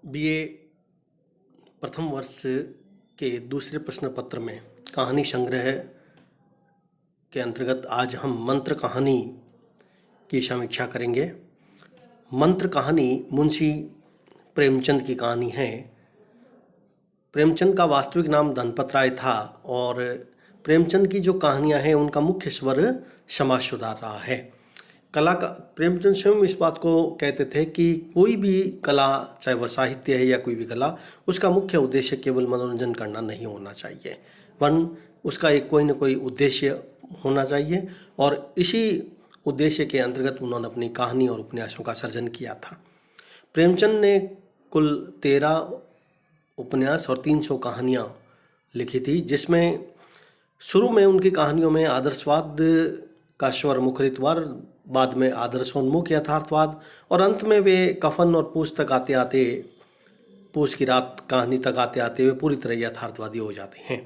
BA प्रथम वर्ष के दूसरे प्रश्न पत्र में कहानी संग्रह के अंतर्गत आज हम मंत्र कहानी की समीक्षा करेंगे। मंत्र कहानी मुंशी प्रेमचंद की कहानी है। प्रेमचंद का वास्तविक नाम धनपत राय था और प्रेमचंद की जो कहानियां हैं उनका मुख्य स्वर समाज सुधार रहा है। कला का प्रेमचंद स्वयं इस बात को कहते थे कि कोई भी कला, चाहे वह साहित्य है या कोई भी कला, उसका मुख्य उद्देश्य केवल मनोरंजन करना नहीं होना चाहिए, वरन उसका एक कोई न कोई उद्देश्य होना चाहिए। और इसी उद्देश्य के अंतर्गत उन्होंने अपनी कहानी और उपन्यासों का सर्जन किया था। प्रेमचंद ने कुल 13 उपन्यास और 300 कहानियाँ लिखी थी, जिसमें शुरू में उनकी कहानियों में आदर्शवाद का स्वर मुखरितवार, बाद में आदर्शोन्मुख यथार्थवाद और अंत में वे कफन और पूछ की रात कहानी तक आते आते वे पूरी तरह यथार्थवादी हो जाते हैं।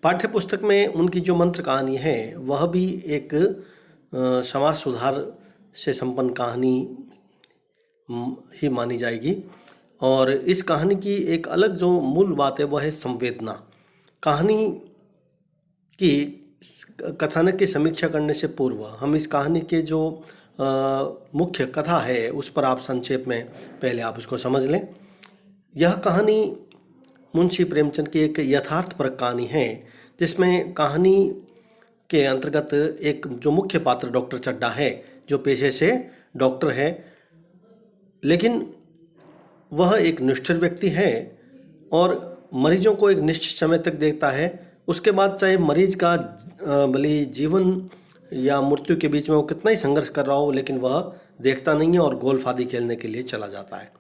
पाठ्य पुस्तक में उनकी जो मंत्र कहानी है वह भी एक समाज सुधार से संपन्न कहानी ही मानी जाएगी। और इस कहानी की एक अलग जो मूल बात है वह है संवेदना। कहानी की कथानक की समीक्षा करने से पूर्व हम इस कहानी के जो मुख्य कथा है उस पर आप संक्षेप में पहले आप उसको समझ लें। यह कहानी मुंशी प्रेमचंद की एक यथार्थपरक कहानी है, जिसमें कहानी के अंतर्गत एक जो मुख्य पात्र डॉक्टर चड्ढा है, जो पेशे से डॉक्टर है, लेकिन वह एक निष्ठुर व्यक्ति है और मरीजों को एक निश्चित समय तक देखता है। उसके बाद चाहे मरीज का भले जीवन या मृत्यु के बीच में वो कितना ही संघर्ष कर रहा हो, लेकिन वह देखता नहीं है और गोल्फ आदि खेलने के लिए चला जाता है।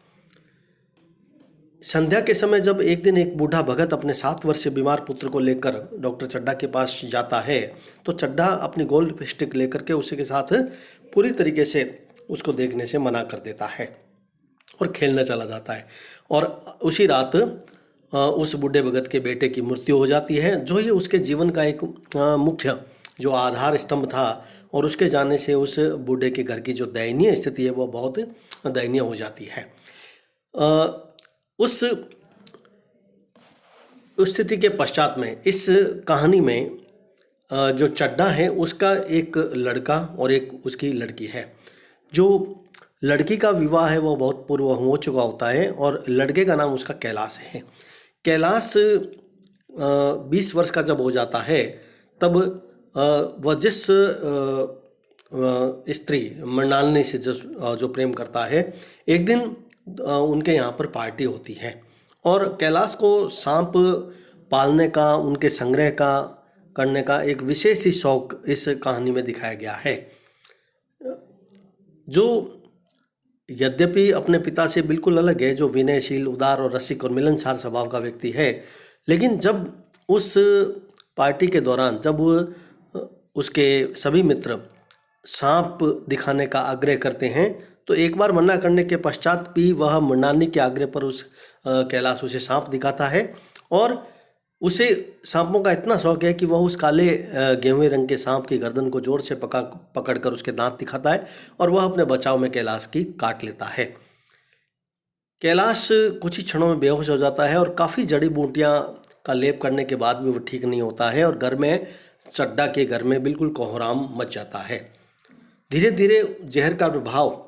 संध्या के समय जब एक दिन एक बूढ़ा भगत अपने 7 वर्षीय बीमार पुत्र को लेकर डॉक्टर चड्ढा के पास जाता है, तो चड्ढा अपनी गोल्फ स्टिक लेकर के उसी के साथ पूरी तरीके से उसको देखने से मना कर देता है और खेलने चला जाता है। और उसी रात उस बूढ़े भगत के बेटे की मृत्यु हो जाती है, जो ये उसके जीवन का एक मुख्य जो आधार स्तंभ था। और उसके जाने से उस बूढ़े के घर की जो दयनीय स्थिति है वो बहुत दयनीय हो जाती है। उस स्थिति के पश्चात में इस कहानी में जो चड्ढा है उसका एक लड़का और एक उसकी लड़की है। जो लड़की का विवाह है वो बहुत पूर्व हो चुका होता है और लड़के का नाम उसका कैलाश है। कैलाश 20 वर्ष का जब हो जाता है तब वह जिस स्त्री मृणालिनी से जो प्रेम करता है, एक दिन उनके यहाँ पर पार्टी होती है और कैलाश को सांप पालने का, उनके संग्रह का करने का एक विशेष ही शौक इस कहानी में दिखाया गया है। जो यद्यपि अपने पिता से बिल्कुल अलग है, जो विनयशील, उदार और रसिक और मिलनसार स्वभाव का व्यक्ति है, लेकिन जब उस पार्टी के दौरान जब उसके सभी मित्र सांप दिखाने का आग्रह करते हैं, तो एक बार मना करने के पश्चात भी वह मृणालिनी के आग्रह पर उस कैलाश उसे सांप दिखाता है और उसे सांपों का इतना शौक है कि वह उस काले गेहुए रंग के सांप की गर्दन को जोर से पकड़कर उसके दांत दिखाता है और वह अपने बचाव में कैलाश की काट लेता है। कैलाश कुछ ही क्षणों में बेहोश हो जाता है और काफ़ी जड़ी बूटियां का लेप करने के बाद भी वो ठीक नहीं होता है और घर में, चड्ढा के घर में बिल्कुल कोहराम मच जाता है। धीरे धीरे जहर का प्रभाव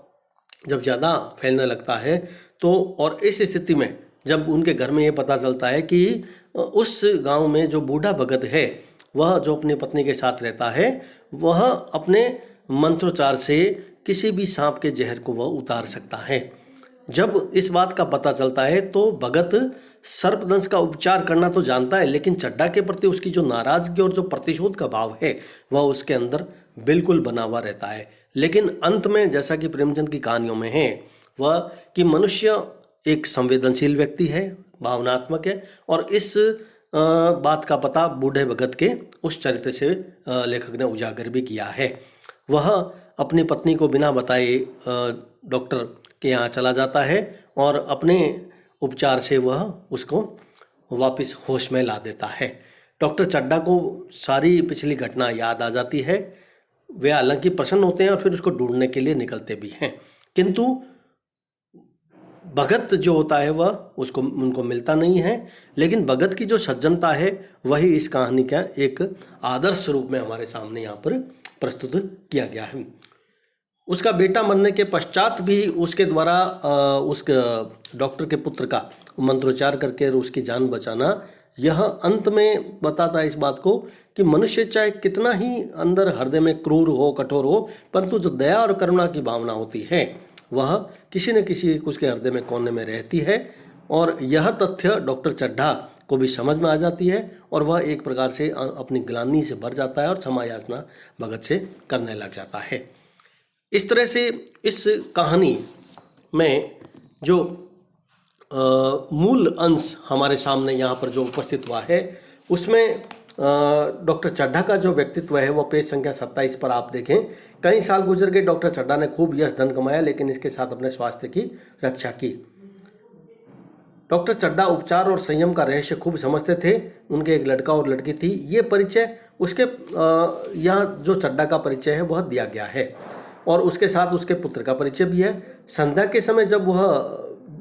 जब ज़्यादा फैलने लगता है तो, और इस स्थिति में जब उनके घर में ये पता चलता है कि उस गांव में जो बूढ़ा भगत है, वह जो अपनी पत्नी के साथ रहता है, वह अपने मंत्रोच्चार से किसी भी सांप के जहर को वह उतार सकता है। जब इस बात का पता चलता है तो भगत सर्पदंश का उपचार करना तो जानता है, लेकिन चड्ढा के प्रति उसकी जो नाराजगी और जो प्रतिशोध का भाव है वह उसके अंदर बिल्कुल बना हुआ रहता है। लेकिन अंत में, जैसा कि प्रेमचंद की कहानियों में है, वह कि मनुष्य एक संवेदनशील व्यक्ति है, भावनात्मक है, और इस बात का पता बूढ़े भगत के उस चरित्र से लेखक ने उजागर भी किया है। वह अपनी पत्नी को बिना बताए डॉक्टर के यहाँ चला जाता है और अपने उपचार से वह उसको वापस होश में ला देता है। डॉक्टर चड्ढा को सारी पिछली घटना याद आ जाती है। वे हालांकि प्रसन्न होते हैं और फिर उसको ढूंढने के लिए निकलते भी हैं, किंतु भगत जो होता है वह उसको उनको मिलता नहीं है, लेकिन भगत की जो सज्जनता है वही इस कहानी का एक आदर्श रूप में हमारे सामने यहाँ पर प्रस्तुत किया गया है। उसका बेटा मरने के पश्चात भी उसके द्वारा उस डॉक्टर के पुत्र का मंत्रोच्चार करके उसकी जान बचाना, यह अंत में बताता है इस बात को कि मनुष्य चाहे कितना ही अंदर हृदय में क्रूर हो, कठोर हो, परंतु जो दया और करुणा की भावना होती है वह किसी न किसी उसके हृदय में कोने में रहती है। और यह तथ्य डॉक्टर चड्ढा को भी समझ में आ जाती है और वह एक प्रकार से अपनी ग्लानि से भर जाता है और क्षमा याचना भगत से करने लग जाता है। इस तरह से इस कहानी में जो मूल अंश हमारे सामने यहाँ पर जो उपस्थित हुआ है उसमें डॉक्टर चड्ढा का जो व्यक्तित्व है वो पेज संख्या 27 पर आप देखें। कई साल गुजर गए, डॉक्टर चड्ढा ने खूब यश धन कमाया, लेकिन इसके साथ अपने स्वास्थ्य की रक्षा की। डॉक्टर चड्ढा उपचार और संयम का रहस्य खूब समझते थे। उनके एक लड़का और लड़की थी। ये परिचय उसके यहाँ जो चड्ढा का परिचय है वह दिया गया है और उसके साथ उसके पुत्र का परिचय भी है। संध्या के समय जब वह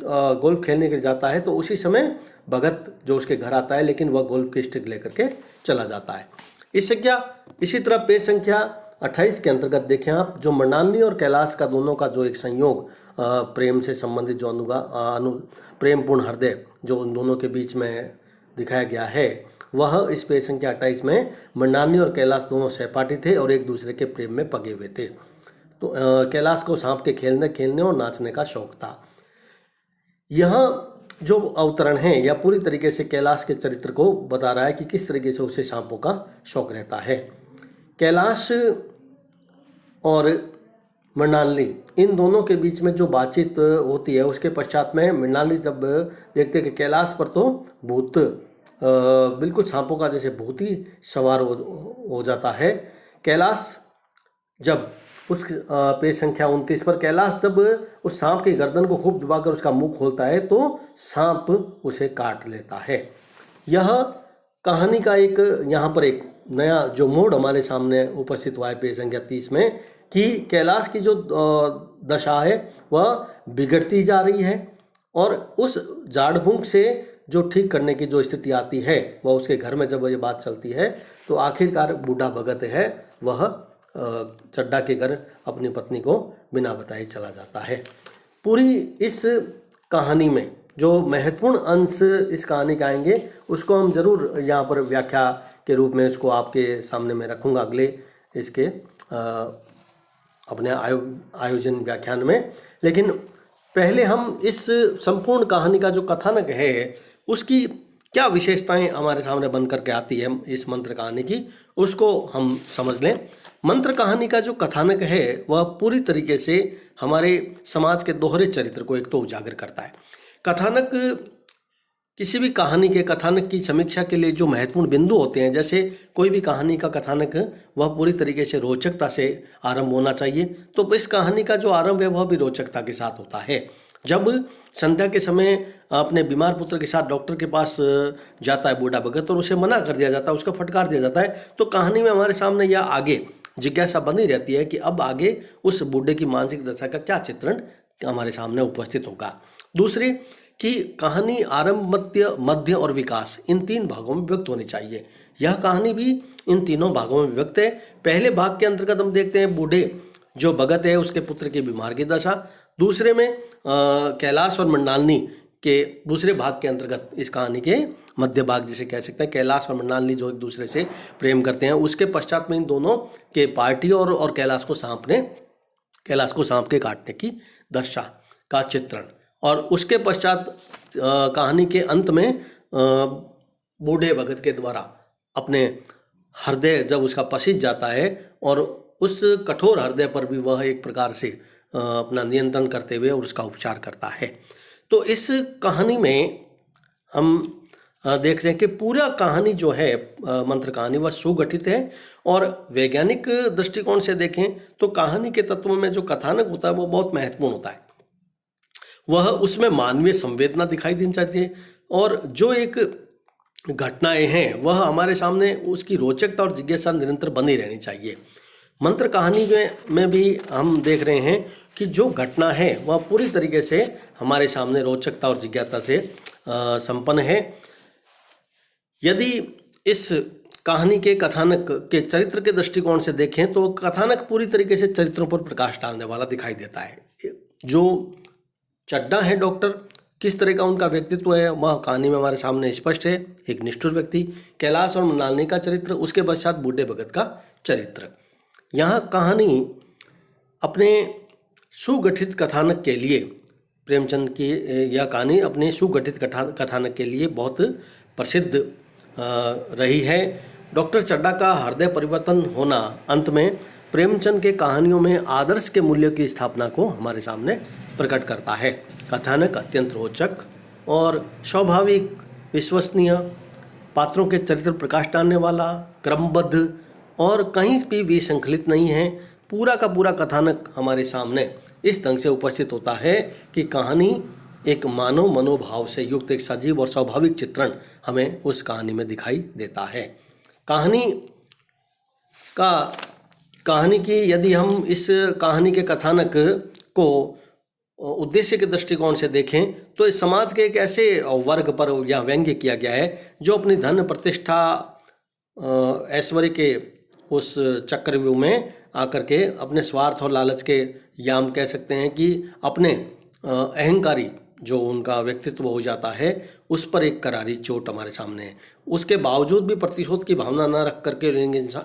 गोल्फ खेलने के लिए जाता है तो उसी समय भगत जो उसके घर आता है, लेकिन वह गोल्फ की स्टिक लेकर के चला जाता है। इससे क्या, इसी तरह पेज संख्या 28 के अंतर्गत देखें आप, जो मृणालिनी और कैलाश का दोनों का जो एक संयोग प्रेम से संबंधित जो प्रेमपूर्ण हृदय जो उन दोनों के बीच में दिखाया गया है, वह इस पेज संख्या 28 में मृणालिनी और कैलाश दोनों सहपाठी थे और एक दूसरे के प्रेम में पगे हुए थे। तो कैलाश को सांप के खेलने और नाचने का शौक था। यहाँ जो अवतरण है यह पूरी तरीके से कैलाश के चरित्र को बता रहा है कि किस तरीके से उसे सांपों का शौक रहता है। कैलाश और मृणालिनी इन दोनों के बीच में जो बातचीत होती है उसके पश्चात में मृणालिनी जब देखते हैं कि कैलाश पर तो भूत बिल्कुल सांपों का जैसे भूत ही सवार हो जाता है। कैलाश जब उस पेज संख्या 29 पर कैलाश जब उस सांप की गर्दन को खूब दबाकर उसका मुंह खोलता है तो सांप उसे काट लेता है। यह कहानी का एक यहाँ पर एक नया जो मोड़ हमारे सामने उपस्थित हुआ है पेज संख्या 30 में कि कैलाश की जो दशा है वह बिगड़ती जा रही है और उस झाड़ फूंक से जो ठीक करने की जो स्थिति आती है वह उसके घर में जब ये बात चलती है तो आखिरकार बूढ़ा भगत है वह चड्ढा के घर अपनी पत्नी को बिना बताए चला जाता है। पूरी इस कहानी में जो महत्वपूर्ण अंश इस कहानी का आएंगे उसको हम जरूर यहाँ पर व्याख्या के रूप में इसको आपके सामने मैं रखूँगा अगले इसके अपने आयोजन व्याख्यान में। लेकिन पहले हम इस संपूर्ण कहानी का जो कथानक है उसकी क्या विशेषताएं हमारे सामने बन करके आती है इस मंत्र कहानी की, उसको हम समझ लें। मंत्र कहानी का जो कथानक है वह पूरी तरीके से हमारे समाज के दोहरे चरित्र को एक तो उजागर करता है। कथानक किसी भी कहानी के कथानक की समीक्षा के लिए जो महत्वपूर्ण बिंदु होते हैं, जैसे कोई भी कहानी का कथानक वह पूरी तरीके से रोचकता से आरंभ होना चाहिए, तो इस कहानी का जो आरंभ है वह भी रोचकता के साथ होता है। जब संध्या के समय अपने बीमार पुत्र के साथ डॉक्टर के पास जाता है बूढ़ा भगत और उसे मना कर दिया जाता है, उसका फटकार दिया जाता है, तो कहानी में हमारे सामने यह आगे जिज्ञासा बनी रहती है कि अब आगे उस बूढ़े की मानसिक दशा का क्या चित्रण हमारे सामने उपस्थित होगा। दूसरी कि कहानी आरंभ, मध्य और विकास इन तीन भागों में विभक्त होनी चाहिए। यह कहानी भी इन तीनों भागों में विभक्त है। पहले भाग के अंतर्गत हम देखते हैं बूढ़े जो भगत है उसके पुत्र की बीमार की दशा, दूसरे में कैलाश और मृणालिनी के दूसरे भाग के अंतर्गत इस कहानी के मध्य भाग जिसे कह सकते हैं, कैलाश और मृणालिनी जो एक दूसरे से प्रेम करते हैं, उसके पश्चात में इन दोनों के पार्टी और कैलाश को सांप के काटने की दशा का चित्रण, और उसके पश्चात कहानी के अंत में बूढ़े भगत के द्वारा अपने हृदय जब उसका पसीज जाता है और उस कठोर हृदय पर भी वह एक प्रकार से अपना नियंत्रण करते हुए और उसका उपचार करता है। तो इस कहानी में हम देख रहे हैं कि पूरा कहानी जो है मंत्र कहानी वह सुगठित है, और वैज्ञानिक दृष्टिकोण से देखें तो कहानी के तत्वों में जो कथानक होता है वो बहुत महत्वपूर्ण होता है। वह उसमें मानवीय संवेदना दिखाई देनी चाहिए और जो एक घटनाएं हैं वह हमारे सामने उसकी रोचकता और जिज्ञासा निरंतर बनी रहनी चाहिए। मंत्र कहानी में भी हम देख रहे हैं कि जो घटना है वह पूरी तरीके से हमारे सामने रोचकता और जिज्ञासा से संपन्न है। यदि इस कहानी के कथानक के चरित्र के दृष्टिकोण से देखें तो कथानक पूरी तरीके से चरित्रों पर प्रकाश डालने वाला दिखाई देता है। जो चड्ढा है डॉक्टर, किस तरह का उनका व्यक्तित्व है वह कहानी में हमारे सामने स्पष्ट है। एक निष्ठुर व्यक्ति, कैलाश और मृणालिनी का चरित्र, उसके पश्चात बूढ़े भगत का चरित्र। यहाँ कहानी अपने सुगठित कथानक के लिए, प्रेमचंद की यह कहानी अपने सुगठित कथानक के लिए बहुत प्रसिद्ध रही है। डॉक्टर चड्ढा का हृदय परिवर्तन होना अंत में प्रेमचंद के कहानियों में आदर्श के मूल्य की स्थापना को हमारे सामने प्रकट करता है। कथानक अत्यंत रोचक और स्वाभाविक, विश्वसनीय, पात्रों के चरित्र प्रकाश डालने वाला, क्रमबद्ध और कहीं भी विसंकलित नहीं है। पूरा का पूरा कथानक हमारे सामने इस ढंग से उपस्थित होता है कि कहानी एक मानव मनोभाव से युक्त एक सजीव और स्वाभाविक चित्रण हमें उस कहानी में दिखाई देता है। कहानी की यदि हम इस कहानी के कथानक को उद्देश्य के दृष्टिकोण से देखें तो इस समाज के एक ऐसे वर्ग पर यह व्यंग्य किया गया है जो अपनी धन प्रतिष्ठा ऐश्वर्य के उस चक्रव्यूह में आकर के अपने स्वार्थ और लालच के, या हम कह सकते हैं कि अपने अहंकारी जो उनका व्यक्तित्व हो जाता है उस पर एक करारी चोट हमारे सामने है। उसके बावजूद भी प्रतिशोध की भावना न रख करके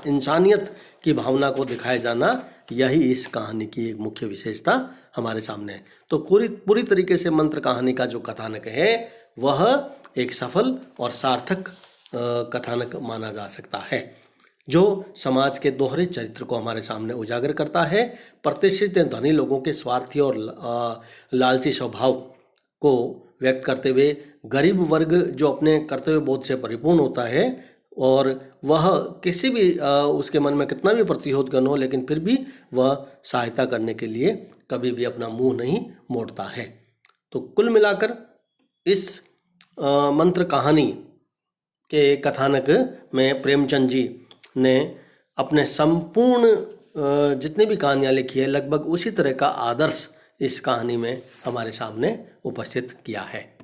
इंसानियत की भावना को दिखाया जाना, यही इस कहानी की एक मुख्य विशेषता हमारे सामने है। तो पूरी तरीके से मंत्र कहानी का जो कथानक है वह एक सफल और सार्थक कथानक माना जा सकता है, जो समाज के दोहरे चरित्र को हमारे सामने उजागर करता है। प्रतिष्ठित धनी लोगों के स्वार्थी और लालची स्वभाव को व्यक्त करते हुए गरीब वर्ग जो अपने कर्तव्य बोध से परिपूर्ण होता है और वह किसी भी उसके मन में कितना भी प्रतिशोध करना हो लेकिन फिर भी वह सहायता करने के लिए कभी भी अपना मुंह नहीं मोड़ता है। तो कुल मिलाकर इस मंत्र कहानी के कथानक में प्रेमचंद जी ने अपने संपूर्ण जितनी भी कहानियाँ लिखी है लगभग उसी तरह का आदर्श इस कहानी में हमारे सामने उपस्थित किया है।